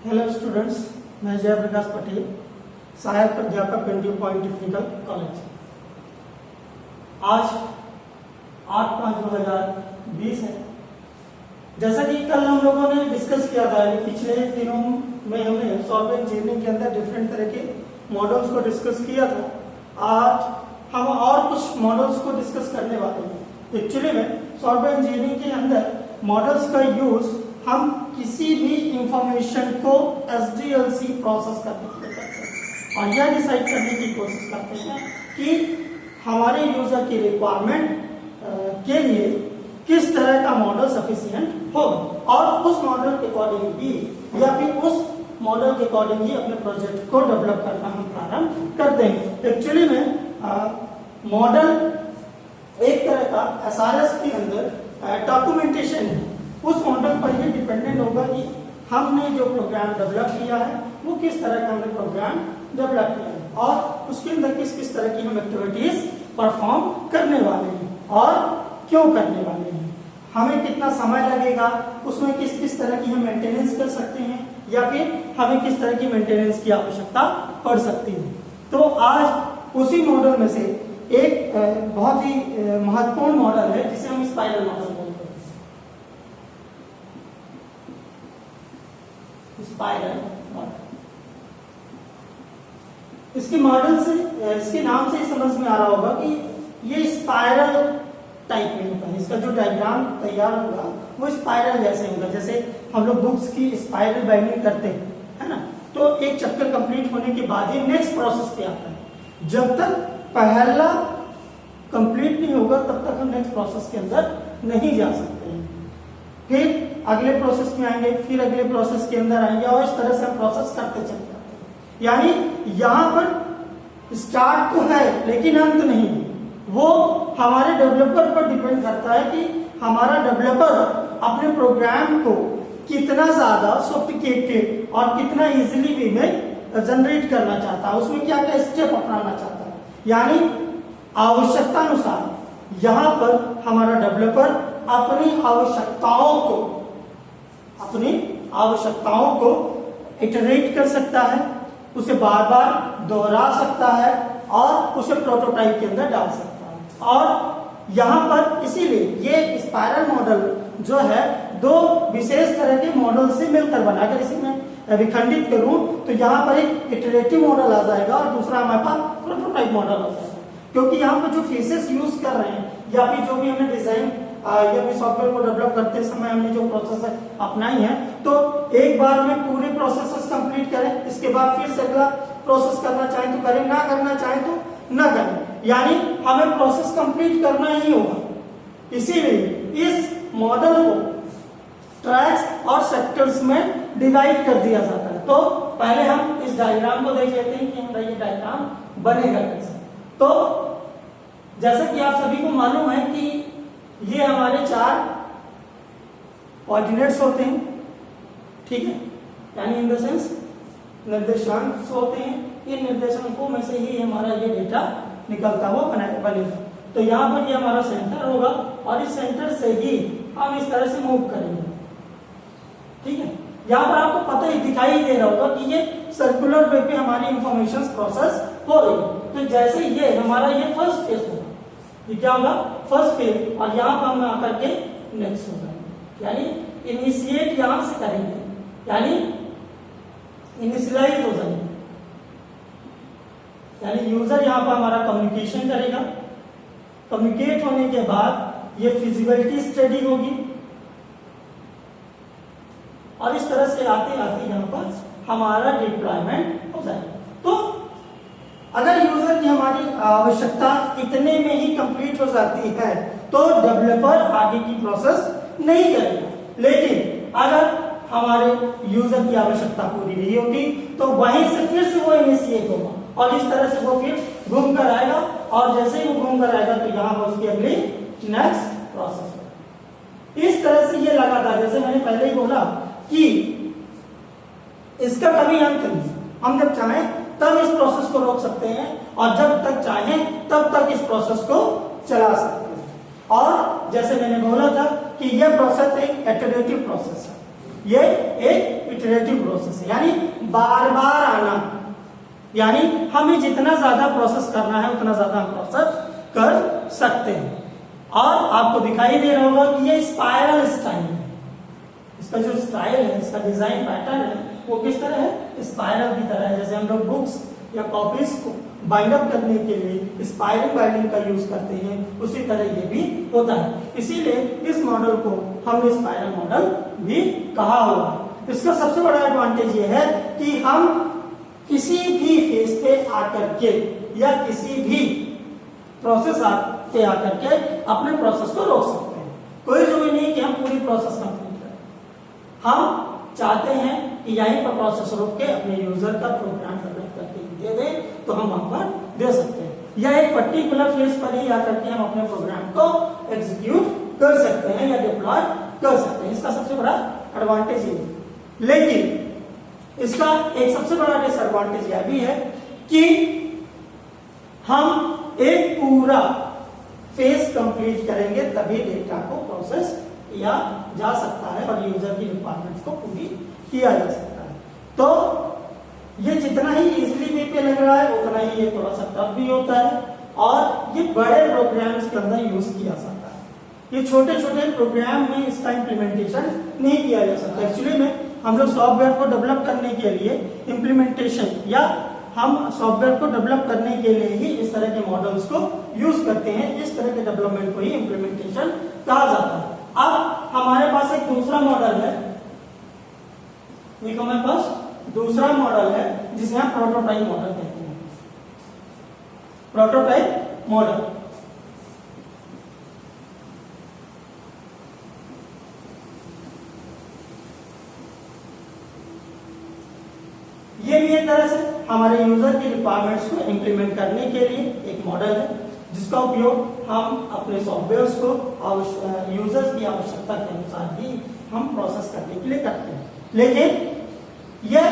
Hello students, मैं जयप्रकाश पटेल, सहायक प्राध्यापक एनटीयू पॉइंट टेक्निकल कॉलेज। आज 8/5/2020 है। जैसा कि कल हम लोगों ने डिस्कस किया था, पिछले दिनों में हमने सॉफ्टवेयर इंजीनियरिंग के अंदर डिफरेंट तरह के मॉडल्स को डिस्कस किया था। आज हम और कुछ मॉडल्स को डिस्कस करने वाले हैं। एक्चुअली में सॉफ्टवेयर इंजीनियरिंग के अंदर मॉडल्स का यूज हम किसी भी इंफॉर्मेशन को SDLC प्रोसेस करने के लिए करते हैं और यह डिसाइड करने की कोशिश करते हैं कि हमारे यूजर की रिक्वायरमेंट के लिए किस तरह का मॉडल सफिशिएंट होगा और उस मॉडल के अकॉर्डिंग ही या फिर उस मॉडल के अकॉर्डिंग ही अपने प्रोजेक्ट को डेवलप करना हम प्रारंभ करते हैं। एक्चुअली में मॉडल एक तरह का SRS के अंदर डॉक्यूमेंटेशन है। उस मॉडल पर ये डिपेंडेंट होगा कि हमने जो प्रोग्राम डेवलप किया है वो किस तरह का हमने प्रोग्राम डेवलप किया है और उसके अंदर किस किस तरह की हम एक्टिविटीज परफॉर्म करने वाले हैं और क्यों करने वाले हैं, हमें कितना समय लगेगा, उसमें किस किस तरह की हम मेंटेनेंस कर सकते हैं या फिर हमें किस तरह की मेंटेनेंस की आवश्यकता पड़ सकती है। तो आज उसी मॉडल में से एक बहुत ही महत्वपूर्ण मॉडल है जिसे हम स्पाइरल मॉडल बोलते हैं। स्पाइरल मॉडल, इसके मॉडल से, इसके नाम से समझ में आ रहा होगा कि ये स्पाइरल टाइप में होता है। इसका जो डायग्राम तैयार होगा वो स्पाइरल जैसे होगा, जैसे हम लोग बुक्स की स्पाइरल बाइंडिंग करते हैं, है ना। तो एक चक्कर कंप्लीट होने के बाद ही नेक्स्ट प्रोसेस पे आता है। जब तक पहला कंप्लीट नहीं होगा तब तक हम नेक्स्ट प्रोसेस के अंदर नहीं जा सकते हैं। फिर अगले प्रोसेस में आएंगे, फिर अगले प्रोसेस के अंदर आएंगे और इस तरह से हम प्रोसेस करते चले जाते हैं। यानी यहाँ पर स्टार्ट तो है लेकिन अंत नहीं। वो हमारे डेवलपर पर डिपेंड करता है कि हमारा डेवलपर अपने प्रोग्राम को कितना ज्यादा सोफिस्टिकेटेड और कितना इजीली वे में जनरेट करना चाहता है, उसमें क्या क्या स्टेप अपनाना चाहता है। यानी आवश्यकता अनुसार यहाँ पर हमारा डेवलपर अपनी आवश्यकताओं को इटरेट कर सकता है, उसे बार बार दोहरा सकता है और उसे प्रोटोटाइप के अंदर डाल सकता है। और यहाँ पर इसीलिए ये स्पाइरल मॉडल जो है दो विशेष तरह के मॉडल से मिलकर बना। अगर इसे मैं विखंडित करूं तो यहाँ पर एक इटरेटिव मॉडल आ जाएगा और दूसरा हमारे पास प्रोटोटाइप मॉडल आ जाएगा। क्योंकि यहाँ पर जो फेसेस यूज कर रहे हैं या फिर जो भी हमने डिजाइन या फिर सॉफ्टवेयर को डेवलप करते समय हमने जो प्रोसेस अपनाई है, तो एक बार में पूरे प्रोसेस कंप्लीट करें, इसके बाद फिर से अगला प्रोसेस करना चाहें तो करें, ना करना चाहें तो ना करें। यानी हमें प्रोसेस कंप्लीट करना ही होगा। इसीलिए इस मॉडल को ट्रैक्स और सेक्टर्स में डिवाइड कर दिया जाता है। तो पहले हम इस डायग्राम को देख लेते हैं कि हमारा ये डायग्राम बनेगा कैसे। तो जैसा कि आप सभी को मालूम है कि ये हमारे 4 कोऑर्डिनेट्स होते हैं, ठीक है, यानी इन द सेंस निर्देशांक होते हैं। इन निर्देशांकों में से ही हमारा ये डेटा निकलता हुआ बनेगा। तो यहाँ पर ये हमारा सेंटर होगा और इस सेंटर से ही हम इस तरह से मूव करेंगे, ठीक है। यहाँ पर आपको पता ही दिखाई दे रहा होगा कि ये सर्कुलर वे पे हमारी इंफॉर्मेशन प्रोसेस हो रही है। तो जैसे ये हमारा ये फर्स्ट फेज होगा, ये क्या होगा, फर्स्ट फेज, और यहाँ पर हम आकर के नेक्स्ट हो जाएंगे। यानी इनिशिएट यहाँ से करेंगे, यानी इनिशियलाइज हो जाएंगे। यानी यूजर यहाँ पर हमारा कम्युनिकेशन करेगा। कम्युनिकेट होने के बाद ये फिजिबिलिटी स्टडी होगी और इस तरह से आते आते यहाँ पर हमारा डिप्लॉयमेंट हो जाएगा। तो अगर यूजर की हमारी आवश्यकता इतने में ही कंप्लीट हो जाती है तो डेवलपर आगे की प्रोसेस नहीं करेगा। लेकिन अगर हमारे यूजर की आवश्यकता पूरी नहीं होती तो वहीं से फिर से वो इनिशिएट होगा और इस तरह से वो फिर घूम कर आएगा और जैसे ही वो घूम कर आएगा तो यहाँ पर उसकी अगली नेक्स्ट प्रोसेस होगा। इस तरह से ये लगातार, जैसे मैंने पहले ही बोला कि इसका कभी अंत नहीं। हम जब चाहें तब इस प्रोसेस को रोक सकते हैं और जब तक चाहें तब तक इस प्रोसेस को चला सकते हैं। और जैसे मैंने बोला था कि यह प्रोसेस एक इटरेटिव प्रोसेस है, ये एक इटरेटिव प्रोसेस है, यानी बार बार आना, यानी हमें जितना ज्यादा प्रोसेस करना है उतना ज्यादा हम प्रोसेस कर सकते हैं। और आपको दिखाई दे रहा होगा कि ये स्पाइरल स्टाइल है, इसका जो स्टाइल है, इसका डिजाइन पैटर्न है वो किस तरह है, स्पाइरल की तरह है। जैसे हम लोग बुक्स या कॉपीज को बाइंड अप करने के लिए स्पाइरल बाइंडिंग का यूज करते हैं, उसी तरह ये भी होता है। इसीलिए इस मॉडल को हमने स्पाइरल मॉडल भी कहा हुआ है। इसका सबसे बड़ा एडवांटेज ये है कि हम किसी भी फेज पे आकर के या किसी भी प्रोसेस पे आकर के अपने प्रोसेस को रोक सकते हैं। कोई जरूरी नहीं कि हम पूरी प्रोसेस कंप्लीट करें, हम चाहते हैं कि यहीं पर प्रोसेस रोक के अपने यूजर का प्रोग्राम डेवलप करके दे दें तो हम वहां पर दे सकते हैं, या एक पर्टिकुलर फेज पर ही आकर के हम अपने प्रोग्राम को एग्जीक्यूट कर सकते हैं या डिप्लॉय कर सकते हैं। इसका सबसे बड़ा एडवांटेज ये है। लेकिन इसका एक सबसे बड़ा डिसएडवांटेज यह भी है कि हम एक पूरा फेज कंप्लीट करेंगे तभी डेटा को प्रोसेस किया जा सकता है और यूजर की रिक्वायरमेंट्स को पूरी किया जा सकता है। तो ये जितना ही इजीली वे पे लग रहा है उतना ही ये थोड़ा सा टफ भी होता है और ये बड़े प्रोग्राम्स के अंदर यूज किया जाता है। ये छोटे छोटे प्रोग्राम में इसका इम्प्लीमेंटेशन नहीं किया जा सकता। एक्चुअली में हम लोग सॉफ्टवेयर को डेवलप करने के लिए इम्प्लीमेंटेशन या हम सॉफ्टवेयर को डेवलप करने के लिए ही इस तरह के मॉडल्स को यूज करते हैं। इस तरह के डेवलपमेंट को ही इम्प्लीमेंटेशन कहा जाता है। अब हमारे पास एक दूसरा मॉडल है, एक हमारे पास दूसरा मॉडल है जिसे हम प्रोटोटाइप मॉडल कहते हैं। प्रोटोटाइप मॉडल ये भी एक तरह से हमारे यूजर की रिक्वायरमेंट्स को इंप्लीमेंट करने के लिए एक मॉडल है जिसका उपयोग हम अपने सॉफ्टवेयर्स को यूजर्स की आवश्यकता के अनुसार ही हम प्रोसेस करने के लिए करते हैं। लेकिन यह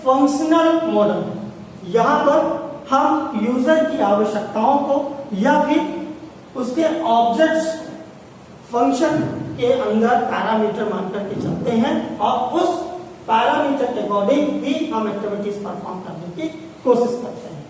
फंक्शनल मॉडल है, यहाँ पर हम यूजर की आवश्यकताओं को या फिर उसके ऑब्जेक्ट्स फंक्शन के अंदर पैरामीटर मानकर के चलते हैं और उस पैरामीटर के अकॉर्डिंग भी हम एक्टिविटीज परफॉर्म करने की कोशिश करते हैं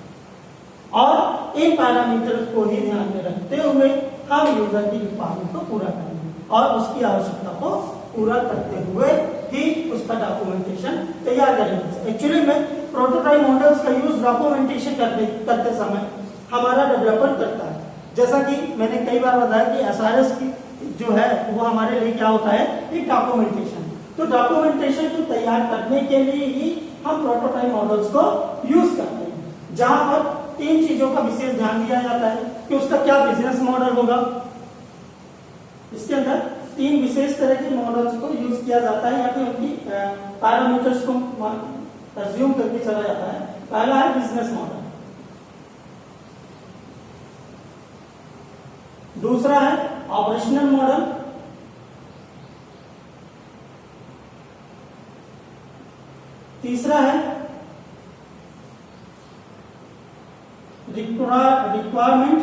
और इन पैरामीटर्स को ही ध्यान में रखते हुए हम यूजर की रिक्वायरमेंट को पूरा करेंगे और उसकी आवश्यकता को पूरा करते हुए ही उसका डॉक्यूमेंटेशन तैयार करेंगे। एक्चुअली में प्रोटोटाइप मॉडल्स का यूज डॉक्यूमेंटेशन करते समय हमारा डेवलपर करता है। जैसा कि मैंने कई बार बताया कि एसआरएस की जो है वो हमारे लिए क्या होता है, एक डॉक्यूमेंटेशन। तो डॉक्यूमेंटेशन को तैयार करने के लिए ही हम प्रोटोटाइप मॉडल्स को यूज करते हैं, जहां पर तीन चीजों का विशेष ध्यान दिया जाता है कि उसका क्या बिजनेस मॉडल होगा। इसके अंदर तीन विशेष तरह के मॉडल्स को यूज किया जाता है या फिर उनकी पैरामीटर्स को अज्यूम करके चला जाता है। पहला है बिजनेस मॉडल, दूसरा है ऑपरेशनल मॉडल, तीसरा है रिक्वायरमेंट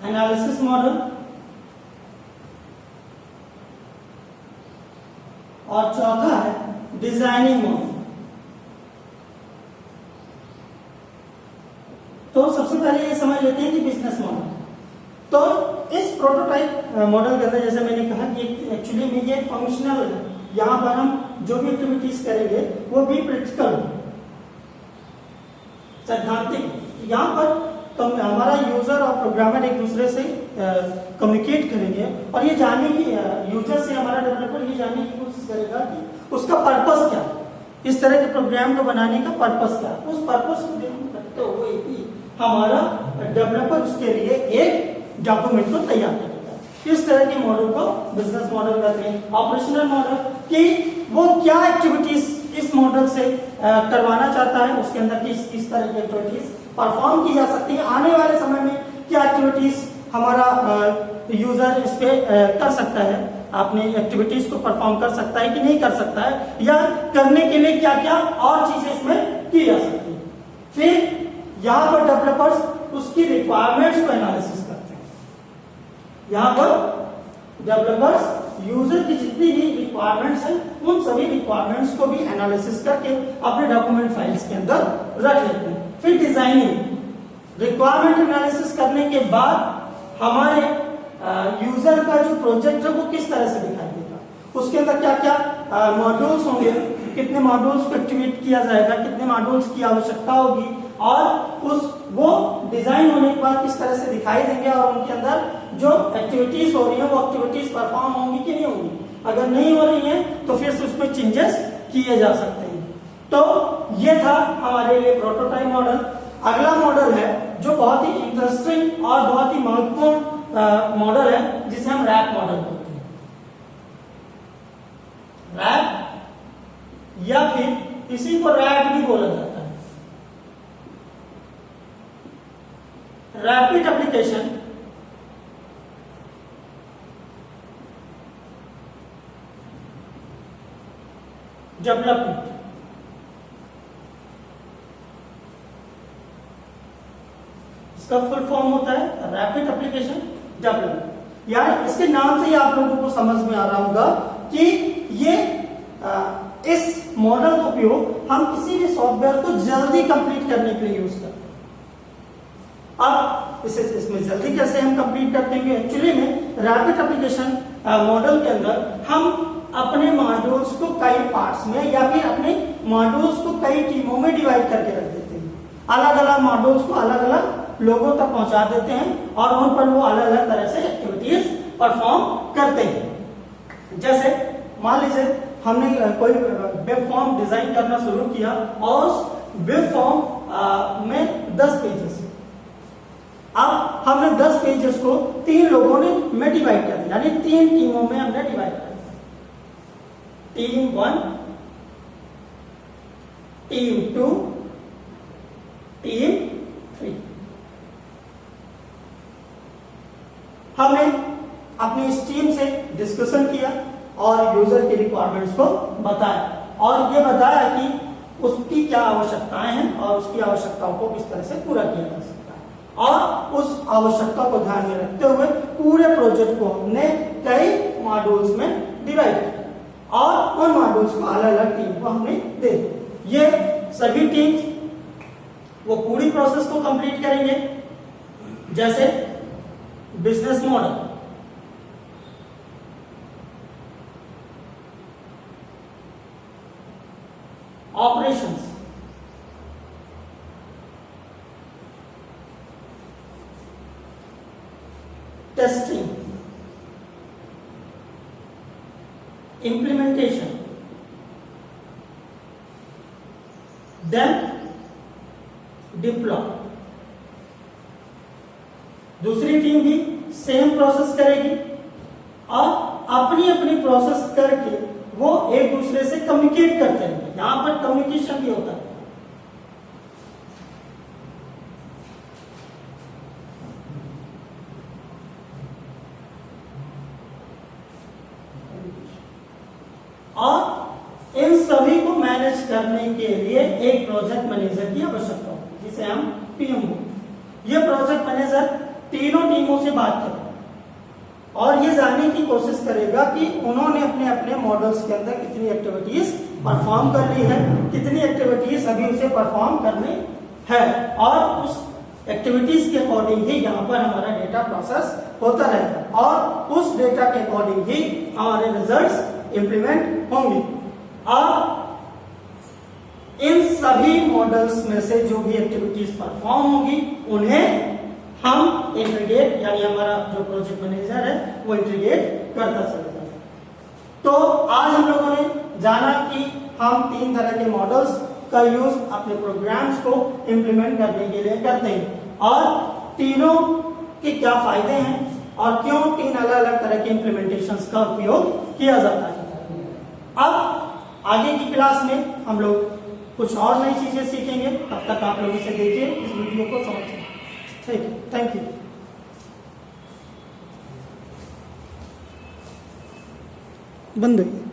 एनालिसिस मॉडल और चौथा है डिजाइनिंग मॉडल। तो सबसे पहले ये समझ लेते हैं कि बिजनेस मॉडल। तो इस प्रोटोटाइप मॉडल के अंदर जैसे मैंने कहा कि एक्चुअली में ये फंक्शनल है, यहाँ पर हम जो भी एक्टिविटीज करेंगे वो भी प्रैक्टिकल सैद्धांतिक। यहाँ पर हमारा यूजर और प्रोग्रामर एक दूसरे से कम्युनिकेट करेंगे और ये जानने की यूजर से हमारा डेवलपर ये जानने की कोशिश करेगा कि उसका पर्पस क्या है, इस तरह के प्रोग्राम को बनाने का पर्पस क्या है। उस पर्पस को ध्यान रखते हुए ही हमारा डेवलपर उसके लिए एक डॉक्यूमेंट को तैयार करेगा। इस तरह के मॉडल को बिजनेस मॉडल कहते हैं। ऑपरेशनल मॉडल कि वो क्या एक्टिविटीज इस मॉडल से करवाना चाहता है, उसके अंदर किस तरह की एक्टिविटीज परफॉर्म की जा सकती है, आने वाले समय में क्या एक्टिविटीज हमारा यूजर इस पे कर सकता है, अपने एक्टिविटीज को परफॉर्म कर सकता है कि नहीं कर सकता है, या करने के लिए क्या क्या और चीजें इसमें की जा सकती है। फिर यहाँ पर डेवलपर्स उसकी रिक्वायरमेंट्स को एनालिसिस करते हैं। यहाँ पर डेवलपर्स यूजर की जितनी भी रिक्वायरमेंट्स हैं उन सभी रिक्वायरमेंट्स को भी एनालिसिस करके अपने डॉक्यूमेंट फाइल्स के अंदर रख लेते हैं। फिर डिजाइनिंग, रिक्वायरमेंट एनालिसिस करने के बाद हमारे यूजर का जो प्रोजेक्ट है वो किस तरह से दिखाई देगा, उसके अंदर क्या क्या मॉड्यूल्स होंगे, कितने मॉड्यूल्स को एक्टिवेट किया जाएगा, कितने मॉड्यूल्स की आवश्यकता होगी, और वो डिजाइन होने के बाद किस तरह से दिखाई देंगे, और उनके अंदर जो एक्टिविटीज हो रही है वो एक्टिविटीज परफॉर्म होंगी कि नहीं होंगी। अगर नहीं हो रही है तो फिर उसमें चेंजेस किए जा सकते हैं। तो ये था हमारे लिए प्रोटोटाइप मॉडल। अगला मॉडल है जो बहुत ही इंटरेस्टिंग और बहुत ही महत्वपूर्ण मॉडल है, जिसे हम रैप मॉडल बोलते हैं। रैप या फिर इसी को रैप भी बोला जाता है, रैपिड एप्लीकेशन डेवलपमेंट। इसका फुल फॉर्म होता है रैपिड एप्लीकेशन डेवलपमेंट। यार इसके नाम से ही आप लोगों को समझ में आ रहा होगा कि ये इस मॉडल का उपयोग हम किसी भी सॉफ्टवेयर को जल्दी कंप्लीट करने के लिए यूज करते हैं। अब इसमें जल्दी कैसे हम कंप्लीट करते हैं? एक्चुअली में रैपिड एप्लीकेशन मॉडल के अंदर हम अपने मॉड्यूल्स को कई पार्ट्स में या फिर अपने मॉड्यूल्स को कई टीमों में डिवाइड करके रख देते हैं। अलग अलग मॉड्यूल्स को अलग अलग लोगों तक पहुंचा देते हैं और उन पर वो अलग अलग तरह से एक्टिविटीज परफॉर्म करते हैं। जैसे मान लीजिए हमने कोई वेब फॉर्म डिजाइन करना शुरू किया और उस वेब फॉर्म में 10 पेजेस, अब हमने 10 पेजेस को 3 लोगों में डिवाइड कर दिया, यानी 3 टीमों में हमने डिवाइड कर दिया। Team 1, team 2, team 3। हमने अपनी इस टीम से डिस्कशन किया और यूजर की रिक्वायरमेंट्स को बताया और ये बताया कि उसकी क्या आवश्यकताएं हैं और उसकी आवश्यकताओं को किस तरह से पूरा किया जा सकता है। और उस आवश्यकता को ध्यान में रखते हुए पूरे प्रोजेक्ट को हमने कई मॉड्यूल्स में डिवाइड किया और उन मॉड्यूल्स को अलग अलग टीम को हमने दे दिया। ये सभी टीम्स वो पूरी प्रोसेस को कंप्लीट करेंगे। जैसे business model, operations, testing, implementation, then deploy। दूसरी टीम भी सेम प्रोसेस करेगी और अपनी अपनी प्रोसेस करके वो एक दूसरे से कम्युनिकेट करते हैं। यहां पर कम्युनिकेशन भी होता है। और इन सभी को मैनेज करने के लिए एक प्रोजेक्ट मैनेजर की आवश्यकता होती है, जिसे हम पीएम बोलते हैं। यह प्रोजेक्ट मैनेजर तीनों टीमों से बात करेगा और ये जानने की कोशिश करेगा कि उन्होंने अपने अपने मॉडल्स के अंदर कितनी एक्टिविटीज परफॉर्म कर ली है, कितनी एक्टिविटीज अभी उसे परफॉर्म करनी है, और उस एक्टिविटीज के अकॉर्डिंग ही यहाँ पर हमारा डेटा प्रोसेस होता रहेगा और उस डेटा के अकॉर्डिंग ही हमारे रिजल्ट्स इंप्लीमेंट होंगे। और इन सभी मॉडल्स में से जो भी एक्टिविटीज परफॉर्म होंगी उन्हें हम इंटीग्रेट, यानी हमारा जो प्रोजेक्ट मैनेजर है वो इंटीग्रेट करता चलेगा। तो आज हम लोगों ने जाना कि हम 3 तरह के मॉडल्स का यूज अपने प्रोग्राम्स को इंप्लीमेंट करने के लिए करते हैं और तीनों के क्या फायदे हैं और क्यों 3 अलग अलग तरह के इंप्लीमेंटेशंस का उपयोग किया जाता है। अब आगे की क्लास में हम लोग कुछ और नई चीजें सीखेंगे। तब तक आप लोग इसे देखिए, इस वीडियो को समझिए। ठीक है, थैंक यू। बंद हो गया।